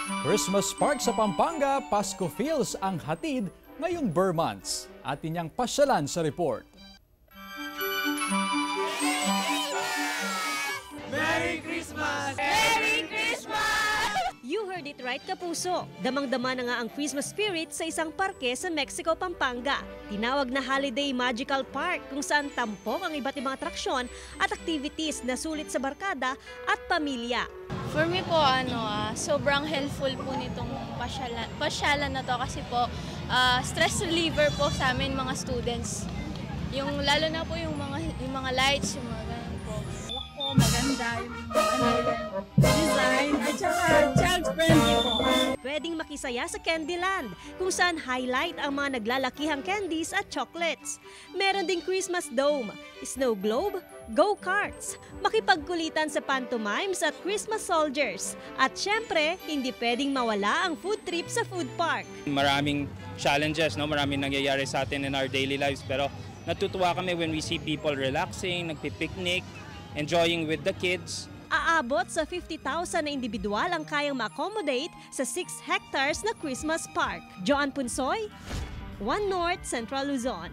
Christmas Park sa Pampanga, Pasko Feels ang hatid ngayong Burr Months. Atin niyang pasyalan sa report. Merry Christmas! Merry Christmas! You heard it right, kapuso. Damang-dama na nga ang Christmas spirit sa isang parke sa Mexico, Pampanga. Tinawag na Holiday Magical Park kung saan tampok ang iba't ibang atraksyon at activities na sulit sa barkada at pamilya. For me po, sobrang helpful po nitong pasyalan na to kasi po stress reliever po sa amin mga students. Lalo na po yung mga lights, yung mga ganun po. Maganda yung design at saka child-friendly po. Pwedeng makisaya sa Candyland, kung saan highlight ang mga naglalakihang candies at chocolates. Meron ding Christmas Dome, snow globe, go-karts, makipagkulitan sa pantomimes at Christmas soldiers. At syempre, hindi pwedeng mawala ang food trip sa food park. Maraming challenges, no? Maraming nangyayari sa atin in our daily lives, pero natutuwa kami when we see people relaxing, nagpipiknik, enjoying with the kids. Aabot sa 50,000 na individual ang kayang ma-accommodate sa 6 hectares na Christmas park. Joan Punsoy, One North, Central Luzon.